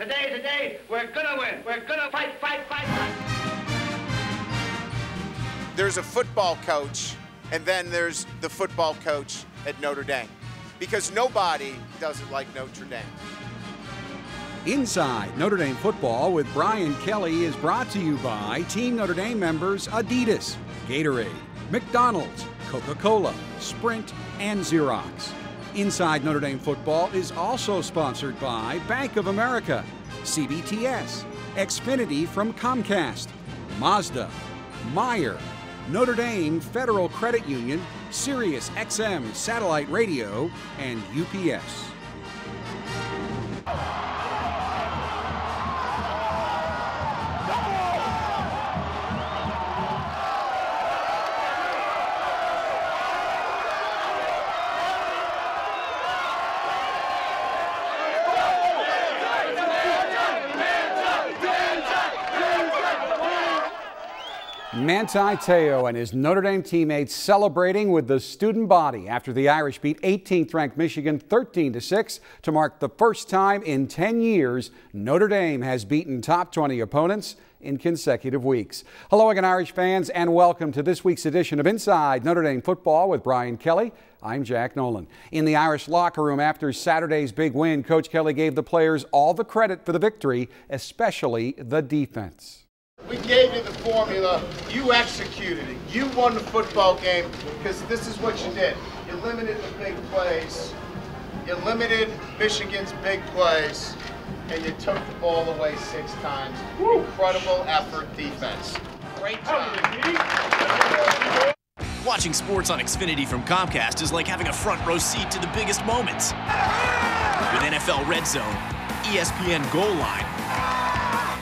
Today's the day. We're gonna win. We're gonna fight. There's a football coach, and then there's the football coach at Notre Dame, because nobody does it like Notre Dame. Inside Notre Dame Football with Brian Kelly is brought to you by Team Notre Dame members Adidas, Gatorade, McDonald's, Coca-Cola, Sprint, and Xerox. Inside Notre Dame Football is also sponsored by Bank of America, CBTS, Xfinity from Comcast, Mazda, Meyer, Notre Dame Federal Credit Union, Sirius XM Satellite Radio, and UPS. Manti Te'o and his Notre Dame teammates celebrating with the student body after the Irish beat 18th-ranked Michigan 13-6 to mark the first time in 10 years Notre Dame has beaten top 20 opponents in consecutive weeks. Hello again, Irish fans, and welcome to this week's edition of Inside Notre Dame Football with Brian Kelly. I'm Jack Nolan. In the Irish locker room after Saturday's big win, Coach Kelly gave the players all the credit for the victory, especially the defense. We gave you the formula, you executed it, you won the football game because this is what you did. You limited the big plays, you limited Michigan's big plays, and you took the ball away 6 times. Incredible effort defense. Great job. Watching sports on Xfinity from Comcast is like having a front row seat to the biggest moments. With NFL Red Zone, ESPN Goal Line,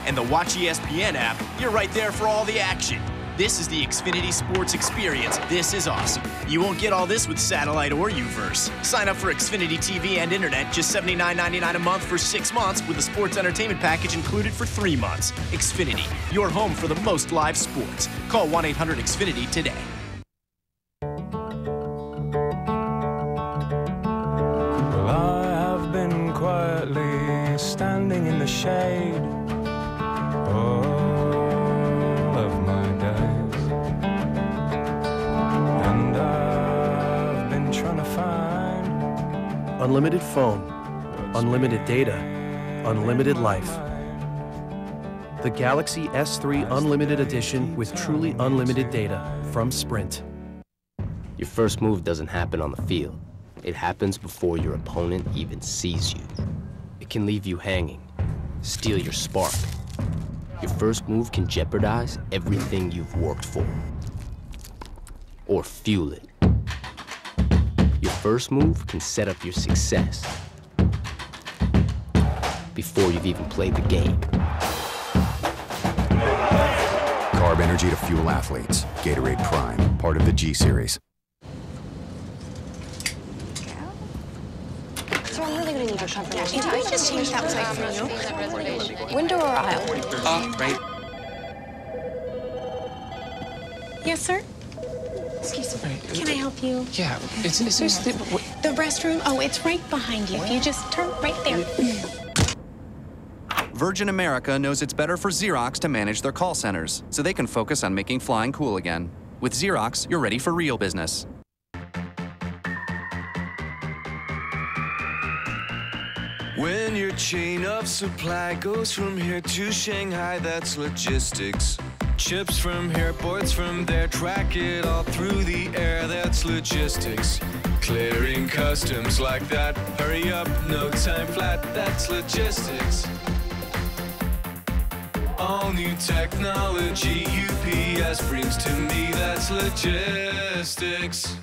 and the Watch ESPN app, you're right there for all the action. This is the Xfinity Sports Experience. This is awesome. You won't get all this with satellite or Uverse. Sign up for Xfinity TV and Internet, just $79.99 a month for 6 months with a sports entertainment package included for 3 months. Xfinity, your home for the most live sports. Call 1-800-XFINITY today. Well, I have been quietly standing in the shade all of my days, and I've been trying to find unlimited phone, unlimited data, unlimited life. The Galaxy S3 Unlimited Edition with truly unlimited data from Sprint. Your first move doesn't happen on the field. It happens before your opponent even sees you. It can leave you hanging, steal your spark. Your first move can jeopardize everything you've worked for, or fuel it. Your first move can set up your success before you've even played the game. Carb energy to fuel athletes. Gatorade Prime, part of the G Series. So I'm really going to need your confirmation. Did I just change that site for you? Window or aisle? Right. Yes, sir? Excuse me. Can I help you? Yeah, is this the restroom? Oh, it's right behind you. If you just turn right there. Virgin America knows it's better for Xerox to manage their call centers, so they can focus on making flying cool again. With Xerox, you're ready for real business. when your chain of supply goes from here to Shanghai, that's logistics. Chips from here, boards from there, track it all through the air, that's logistics. Clearing customs like that, hurry up, no time flat, that's logistics. All new technology UPS brings to me, that's logistics.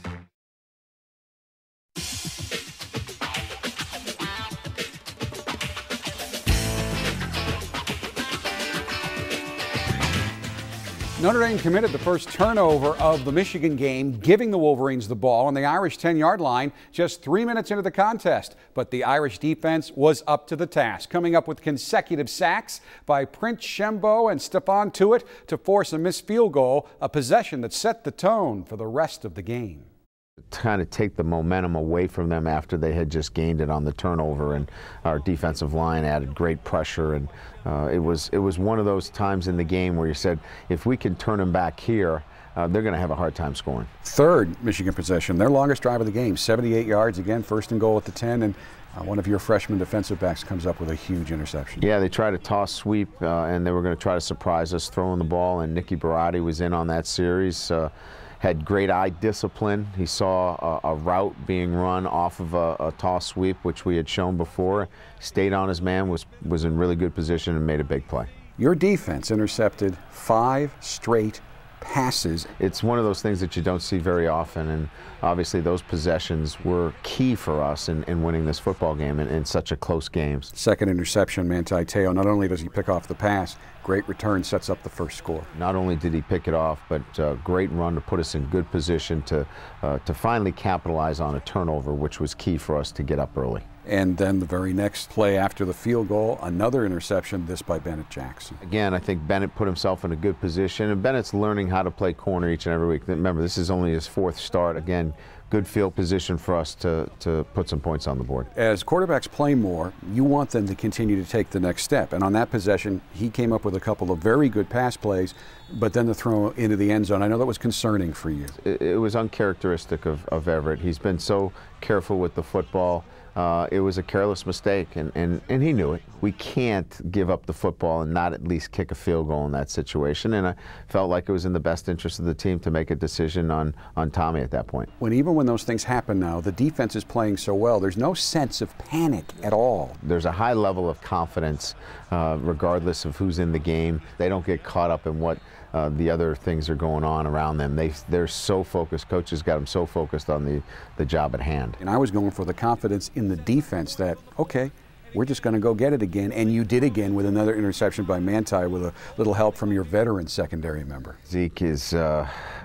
Notre Dame committed the first turnover of the Michigan game, giving the Wolverines the ball on the Irish 10-yard line just 3 minutes into the contest. But the Irish defense was up to the task, coming up with consecutive sacks by Prince Shembo and Stephon Tuitt to force a missed field goal, a possession that set the tone for the rest of the game. Kind of take the momentum away from them after they had just gained it on the turnover, and our defensive line added great pressure, and it was one of those times in the game where you said, if we can turn them back here, they're going to have a hard time scoring. Third Michigan possession, their longest drive of the game, 78 yards, again, first and goal at the 10, and one of your freshman defensive backs comes up with a huge interception. Yeah, they tried a toss sweep, and they were going to try to surprise us throwing the ball, and Nicky Barati was in on that series. Had great eye discipline. He saw a route being run off of a toss sweep, which we had shown before. Stayed on his man, was in really good position, and made a big play. Your defense intercepted 5 straight passes. It's one of those things that you don't see very often, and obviously those possessions were key for us in winning this football game in such a close game. Second interception, Manti Te'o, not only does he pick off the pass, great return, sets up the first score. Not only did he pick it off, but great run to put us in good position to finally capitalize on a turnover, which was key for us to get up early. And then the very next play after the field goal, another interception, this by Bennett Jackson. Again, I think Bennett put himself in a good position, and Bennett's learning how to play corner each and every week. Remember, this is only his 4th start. Again, good field position for us to put some points on the board. As quarterbacks play more, you want them to continue to take the next step. And on that possession, he came up with a couple of very good pass plays, but then the throw into the end zone, I know that was concerning for you. It was uncharacteristic of Everett. He's been so careful with the football. It was a careless mistake, and he knew it. We can't give up the football and not at least kick a field goal in that situation, and I felt like it was in the best interest of the team to make a decision on Tommy at that point. Even when those things happen now, the defense is playing so well, there's no sense of panic at all. There's a high level of confidence regardless of who's in the game. They don't get caught up in what the other things are going on around them. They're so focused. Coaches got them so focused on the job at hand. And I was going for the confidence in the defense that, okay, we're just going to go get it again, and you did again with another interception by Manti with a little help from your veteran secondary member. Zeke is,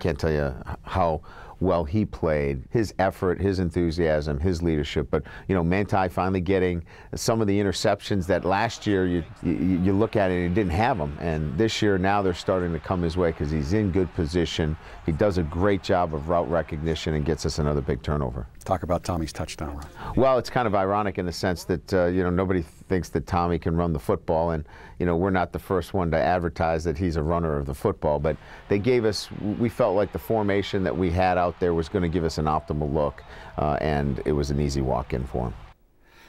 can't tell you how well he played, his effort, his enthusiasm, his leadership. But, you know, Manti finally getting some of the interceptions that last year you look at it and he didn't have them. And this year now they're starting to come his way because he's in good position. He does a great job of route recognition and gets us another big turnover. Talk about Tommy's touchdown run. Well, it's kind of ironic in the sense that, you know, nobody thinks that Tommy can run the football, and, you know, we're not the first one to advertise that he's a runner of the football, but they gave us, we felt like the formation that we had out there was going to give us an optimal look, and it was an easy walk-in for him.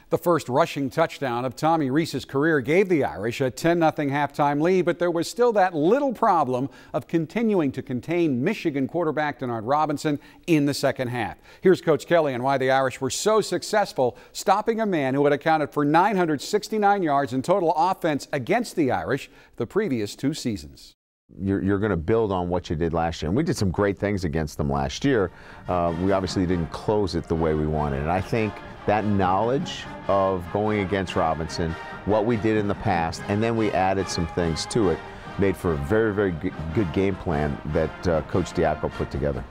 The first rushing touchdown of Tommy Rees's career gave the Irish a 10-0 halftime lead, but there was still that little problem of continuing to contain Michigan quarterback Denard Robinson in the second half. Here's Coach Kelly on why the Irish were so successful stopping a man who had accounted for 969 yards in total offense against the Irish the previous 2 seasons. You're going to build on what you did last year. And we did some great things against them last year. We obviously didn't close it the way we wanted. And I think that knowledge of going against Robinson, what we did in the past, and then we added some things to it, made for a very, very good game plan that Coach Diaco put together.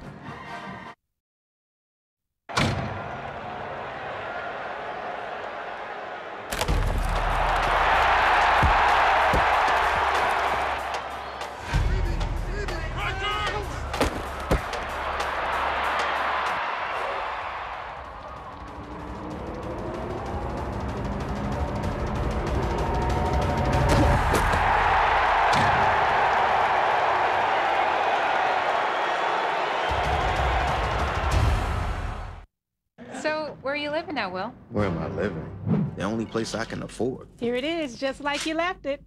Where are you living now, Will? Where am I living? The only place I can afford. Here it is, just like you left it.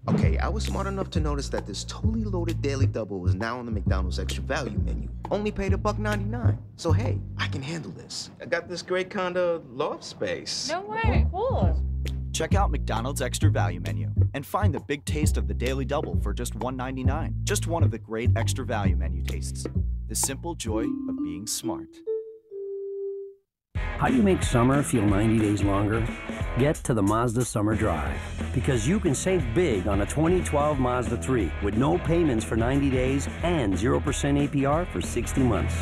Okay, I was smart enough to notice that this totally loaded daily double is now on the McDonald's extra value menu. Only paid $1.99. So hey, I can handle this. I got this great kind of loft space. No way. Cool. Check out McDonald's extra value menu and find the big taste of the daily double for just $1.99. Just one of the great extra value menu tastes. The simple joy of being smart. How do you make summer feel 90 days longer? Get to the Mazda Summer Drive, because you can save big on a 2012 Mazda 3 with no payments for 90 days and 0% APR for 60 months.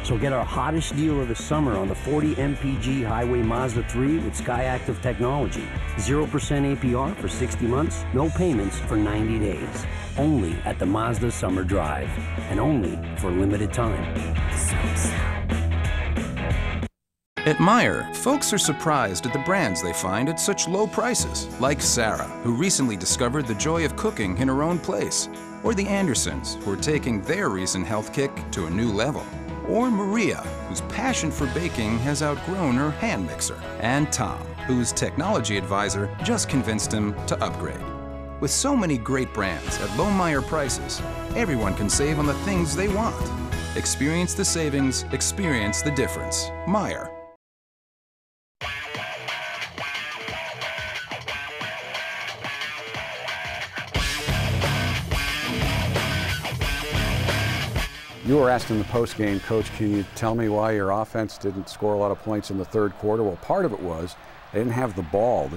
So get our hottest deal of the summer on the 40 MPG Highway Mazda 3 with SkyActiv technology. 0% APR for 60 months, no payments for 90 days. Only at the Mazda Summer Drive, and only for a limited time. At Meijer, folks are surprised at the brands they find at such low prices, like Sarah, who recently discovered the joy of cooking in her own place, or the Andersons, who are taking their recent health kick to a new level, or Maria, whose passion for baking has outgrown her hand mixer, and Tom, whose technology advisor just convinced him to upgrade. With so many great brands at low Meijer prices, everyone can save on the things they want. Experience the savings, experience the difference. Meijer. You were asked in the postgame, Coach, can you tell me why your offense didn't score a lot of points in the third quarter? Well, part of it was they didn't have the ball.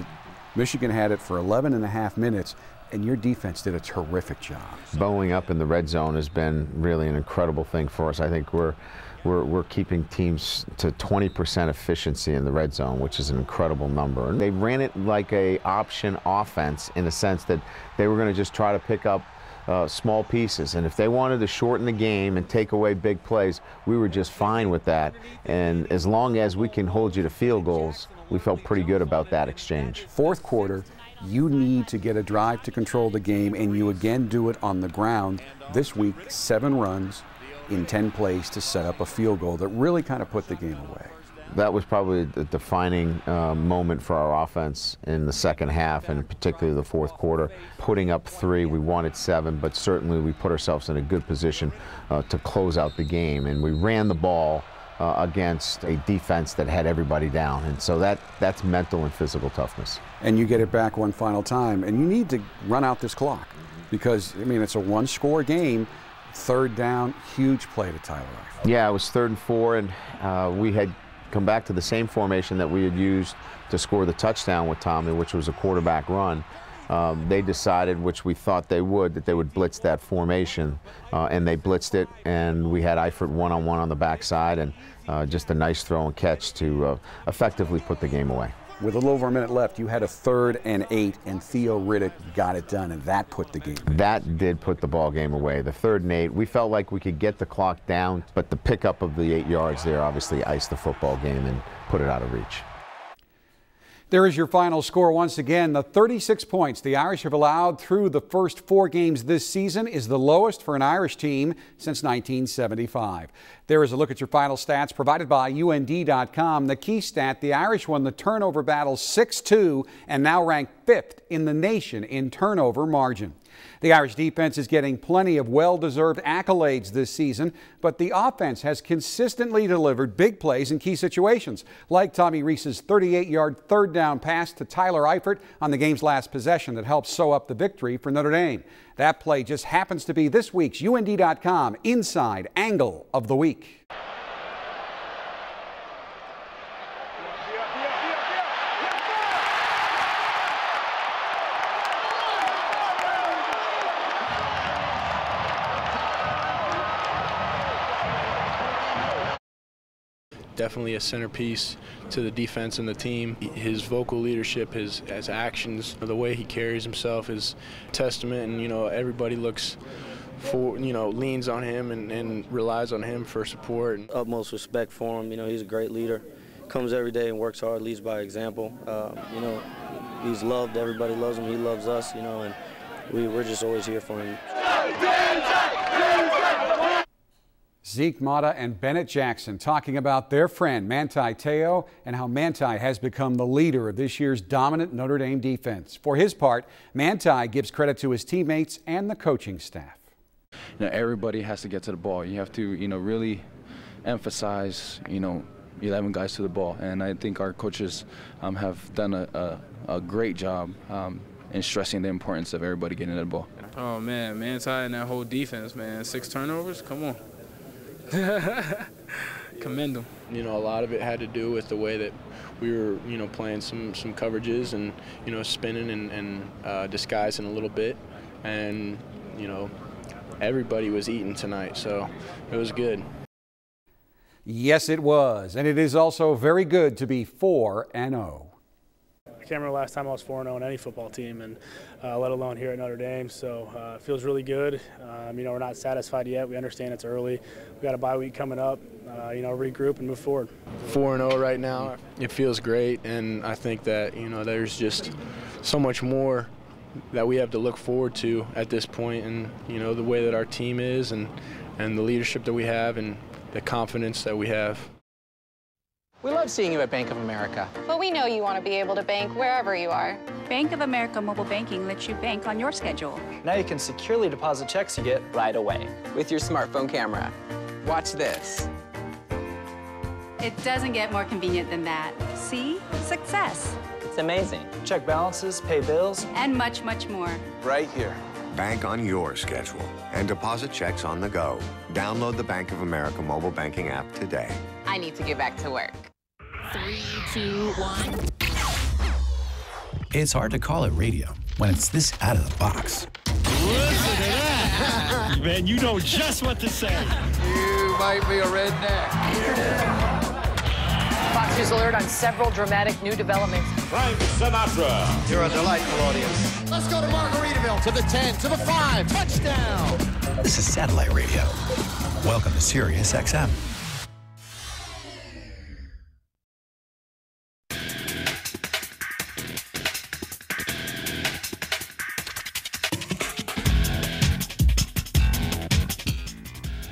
Michigan had it for 11 and a half minutes, and your defense did a terrific job. Bowing up in the red zone has been really an incredible thing for us. I think we're keeping teams to 20% efficiency in the red zone, which is an incredible number. And they ran it like a option offense in the sense that they were going to just try to pick up small pieces, and if they wanted to shorten the game and take away big plays, we were just fine with that. And as long as we can hold you to field goals, we felt pretty good about that exchange. Fourth quarter, you need to get a drive to control the game, and you again do it on the ground. This week, 7 runs in 10 plays to set up a field goal that really kind of put the game away. That was probably the defining moment for our offense in the second half, and particularly the fourth quarter. Putting up 3, we wanted 7, but certainly we put ourselves in a good position to close out the game. And we ran the ball against a defense that had everybody down. And so that's mental and physical toughness. And you get it back one final time, and you need to run out this clock because, I mean, it's a 1-score game. Third down, huge play to Tyler Eifert. Yeah, it was 3rd and 4, and we had come back to the same formation that we had used to score the touchdown with Tommy, which was a quarterback run. They decided, which we thought they would, that they would blitz that formation, and they blitzed it, and we had Eifert one-on-one on the backside, and just a nice throw and catch to effectively put the game away. With a little over a minute left, you had a 3rd and 8, and Theo Riddick got it done, and that put the game away. That did put the ball game away. The 3rd and 8, we felt like we could get the clock down, but the pickup of the 8 yards there obviously iced the football game and put it out of reach. There is your final score once again. The 36 points the Irish have allowed through the first 4 games this season is the lowest for an Irish team since 1975. There is a look at your final stats provided by UND.com. The key stat, the Irish won the turnover battle 6-2 and now rank 5th in the nation in turnover margin. The Irish defense is getting plenty of well-deserved accolades this season, but the offense has consistently delivered big plays in key situations, like Tommy Rees's 38-yard 3rd down pass to Tyler Eifert on the game's last possession that helped sew up the victory for Notre Dame. That play just happens to be this week's UND.com Inside Angle of the Week. Definitely a centerpiece to the defense and the team. His vocal leadership, his actions, the way he carries himself is testament, and everybody looks for, leans on him and relies on him for support. Utmost respect for him. He's a great leader. Comes every day and works hard, leads by example. He's loved. Everybody loves him. He loves us, and we're just always here for him. Zeke Mata and Bennett Jackson talking about their friend Manti Te'o and how Manti has become the leader of this year's dominant Notre Dame defense. For his part, Manti gives credit to his teammates and the coaching staff. Everybody has to get to the ball. You have to, really emphasize, 11 guys to the ball. And I think our coaches have done a great job in stressing the importance of everybody getting to the ball. Oh, man, Manti and that whole defense, man. 6 turnovers? Come on. Commend them. A lot of it had to do with the way that we were, playing some coverages and, spinning and disguising a little bit. And, everybody was eating tonight, so it was good. Yes, it was. And it is also very good to be 4-0. can't remember the last time I was 4-0 on any football team, and let alone here at Notre Dame. So it feels really good. You know, we're not satisfied yet. We understand it's early. We got a bye week coming up. You know, regroup and move forward. 4-0 right now. It feels great, and I think that, you know, there's just so much more that we have to look forward to at this point, and, you know, the way that our team is, and the leadership that we have, and the confidence that we have. We love seeing you at Bank of America. But we know you want to be able to bank wherever you are. Bank of America Mobile Banking lets you bank on your schedule. Now you can securely deposit checks you get right away with your smartphone camera. Watch this. It doesn't get more convenient than that. See? Success. It's amazing. Check balances, pay bills, and much, much more. right here. Bank on your schedule and deposit checks on the go. Download the Bank of America mobile banking app today. I need to get back to work. 3, 2, 1. It's hard to call it radio when it's this out of the box. Listen to that! Man, you know just what to say. You might be a redneck. Fox News alert on several dramatic new developments. Frank Sinatra. You're a delightful audience. Let's go to Margaritaville, to the 10, to the 5, touchdown. This is satellite radio. Welcome to Sirius XM.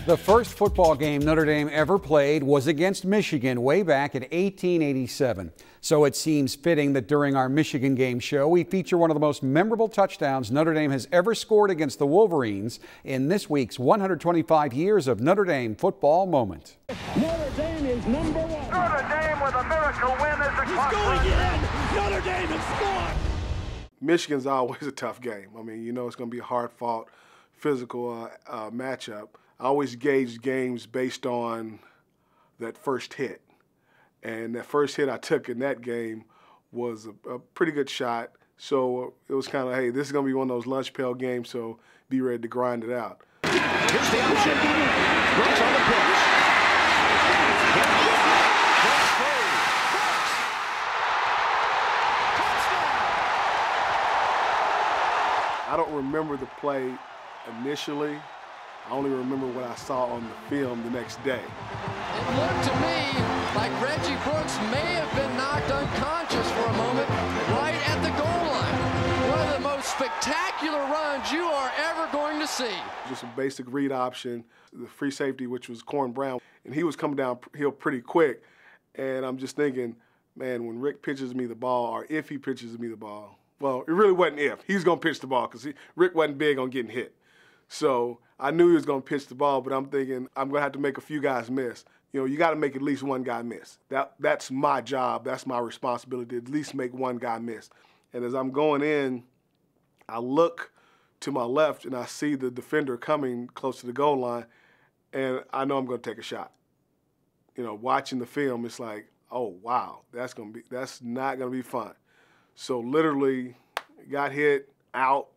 The first football game Notre Dame ever played was against Michigan way back in 1887. So it seems fitting that during our Michigan game show, we feature one of the most memorable touchdowns Notre Dame has ever scored against the Wolverines in this week's 125 Years of Notre Dame Football moment. Notre Dame is number 1. Notre Dame with a miracle win as the clock going in. Notre Dame has scored. Michigan's always a tough game. I mean, you know it's going to be a hard-fought, physical matchup. I always gauge games based on that first hit. And that first hit I took in that game was a pretty good shot. So it was kind of, hey, this is going to be one of those lunch pail games, so be ready to grind it out. Here's the option. Brooks on the pitch. I don't remember the play initially. I only remember what I saw on the film the next day. It looked to me like Reggie Brooks may have been knocked unconscious for a moment right at the goal line. One of the most spectacular runs you are ever going to see. Just a basic read option, the free safety, which was Corn Brown, and he was coming downhill pretty quick. And I'm just thinking, man, when Rick pitches me the ball, or if he pitches me the ball, well, it really wasn't if. He's going to pitch the ball because Rick wasn't big on getting hit. So I knew he was going to pitch the ball, but I'm thinking I'm going to have to make a few guys miss. You know, you got to make at least one guy miss. That's my job. That's my responsibility, to at least make one guy miss. And as I'm going in, I look to my left and I see the defender coming close to the goal line, and I know I'm going to take a shot. You know, watching the film, it's like, oh, wow, that's not going to be fun. So literally got hit, out,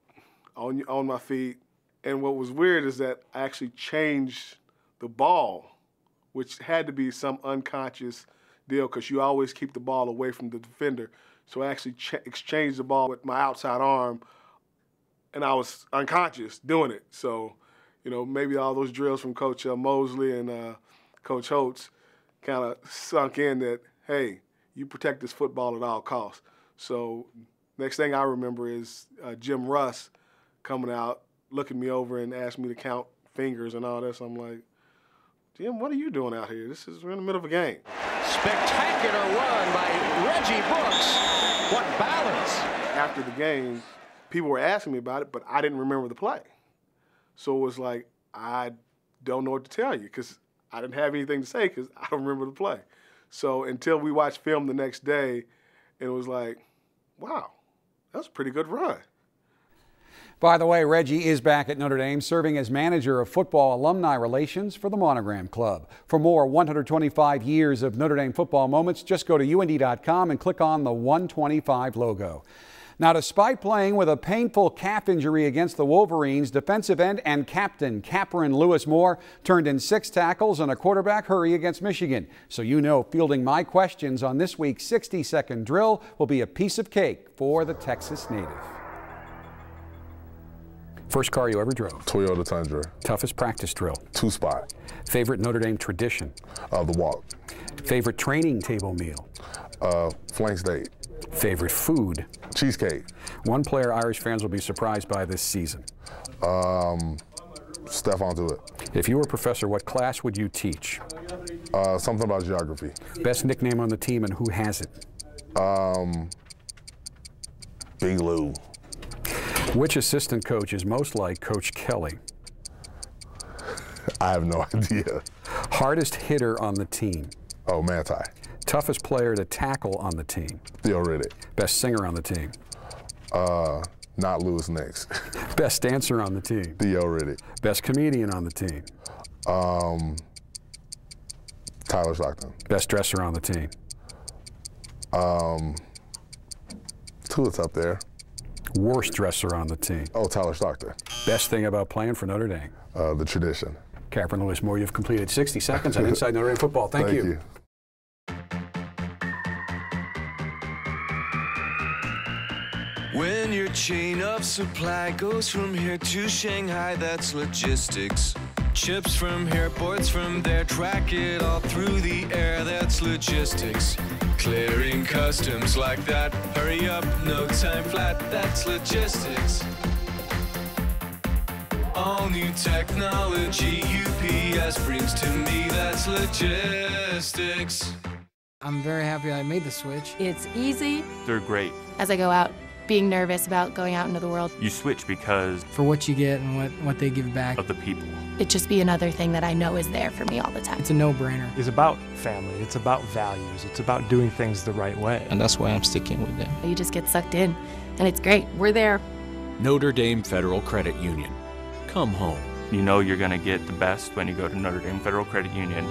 on my feet. And what was weird is that I actually changed the ball, which had to be some unconscious deal because you always keep the ball away from the defender. So I actually exchanged the ball with my outside arm, and I was unconscious doing it. So, you know, maybe all those drills from Coach Mosley and Coach Holtz kind of sunk in that, hey, you protect this football at all costs. So next thing I remember is Jim Russ coming out, looking me over and asking me to count fingers and all this. I'm like, Jim, what are you doing out here? We're in the middle of a game. Spectacular run by Reggie Brooks. What balance. After the game, people were asking me about it, but I didn't remember the play. So it was like, I don't know what to tell you because I didn't have anything to say because I don't remember the play. So until we watched film the next day, it was like, wow, that was a pretty good run. By the way, Reggie is back at Notre Dame serving as manager of football alumni relations for the Monogram Club. For more 125 years of Notre Dame football moments, just go to UND.com and click on the 125 logo. Now, despite playing with a painful calf injury against the Wolverines, defensive end and captain Cameron Lewis Moore turned in 6 tackles and a quarterback hurry against Michigan. So you know fielding my questions on this week's 60-second drill will be a piece of cake for the Texas native. First car you ever drove? Toyota Tundra. Toughest practice drill? 2-spot. Favorite Notre Dame tradition? The walk. Favorite training table meal? Flank steak. Favorite food? Cheesecake. One player Irish fans will be surprised by this season. Stephon Tuitt. If you were a professor, what class would you teach? Something about geography. Best nickname on the team and who has it? Big Lou. Which assistant coach is most like Coach Kelly? I have no idea. Hardest hitter on the team? Oh, Manti. Toughest player to tackle on the team? Theo Riddick. Best singer on the team? Not Louis Nix. Best dancer on the team? Theo Riddick. Best comedian on the team? Tyler Stockton. Best dresser on the team? Tuitt's up there. Worst dresser on the team? Oh, Tyler Stockton. Best thing about playing for Notre Dame? The tradition. Cameron Lewis Moore, you've completed 60 seconds on Inside Notre Dame Football. Thank you. When your chain of supply goes from here to Shanghai, that's logistics. Chips from here, boards from there, track it all through the air, that's logistics. Clearing customs like that, hurry up, no time flat, that's logistics. All new technology UPS brings to me, that's logistics. I'm very happy I made the switch. It's easy. They're great. As I go out, being nervous about going out into the world. You switch because for what you get and what they give back. Of the people. It'd just be another thing that I know is there for me all the time. It's a no-brainer. It's about family. It's about values. It's about doing things the right way. And that's why I'm sticking with them. You just get sucked in, and it's great. We're there. Notre Dame Federal Credit Union. Come home. You know you're going to get the best when you go to Notre Dame Federal Credit Union.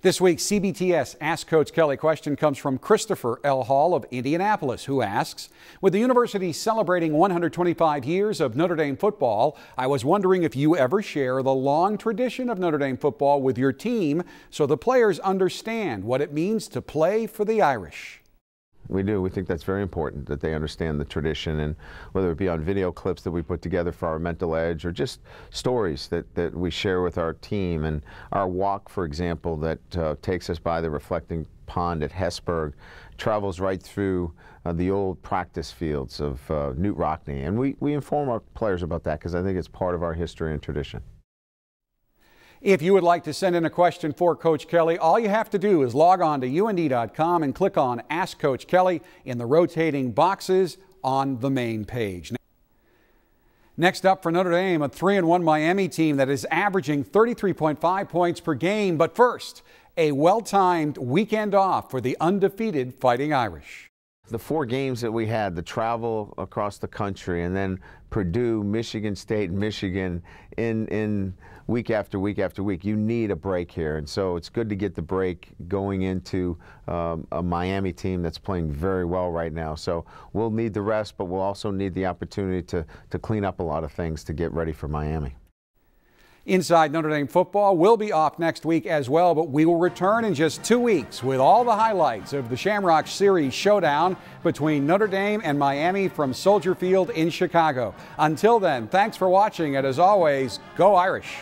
This week's CBTS Ask Coach Kelly question comes from Christopher L. Hall of Indianapolis, who asks, with the university celebrating 125 years of Notre Dame football, I was wondering if you ever share the long tradition of Notre Dame football with your team so the players understand what it means to play for the Irish. We do. We think that's very important, that they understand the tradition, and whether it be on video clips that we put together for our mental edge or just stories that we share with our team. And our walk, for example, that takes us by the reflecting pond at Hesburgh, travels right through the old practice fields of Newt Rockne. And we inform our players about that because I think it's part of our history and tradition. If you would like to send in a question for Coach Kelly, all you have to do is log on to UND.com and click on Ask Coach Kelly in the rotating boxes on the main page. Next up for Notre Dame, a 3-1 Miami team that is averaging 33.5 points per game. But first, a well-timed weekend off for the undefeated Fighting Irish. The 4 games that we had, the travel across the country, and then Purdue, Michigan State, and Michigan in week after week after week, you need a break here. And so it's good to get the break going into a Miami team that's playing very well right now. So we'll need the rest, but we'll also need the opportunity to clean up a lot of things to get ready for Miami. Inside Notre Dame football will be off next week as well, but we will return in just 2 weeks with all the highlights of the Shamrock Series showdown between Notre Dame and Miami from Soldier Field in Chicago. Until then, thanks for watching, and as always, go Irish.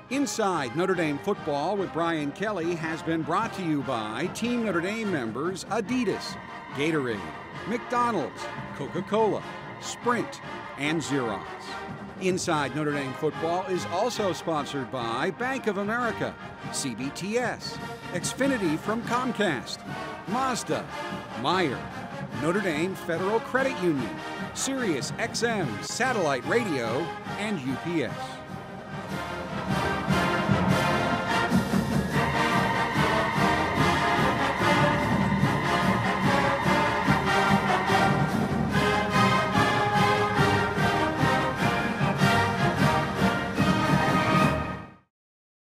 Inside Notre Dame football with Brian Kelly has been brought to you by Team Notre Dame members Adidas, Gatorade, McDonald's, Coca-Cola, Sprint, and Xerox. Inside Notre Dame football is also sponsored by Bank of America, CBTS, Xfinity from Comcast, Mazda, Meyer, Notre Dame Federal Credit Union, Sirius XM Satellite Radio, and UPS.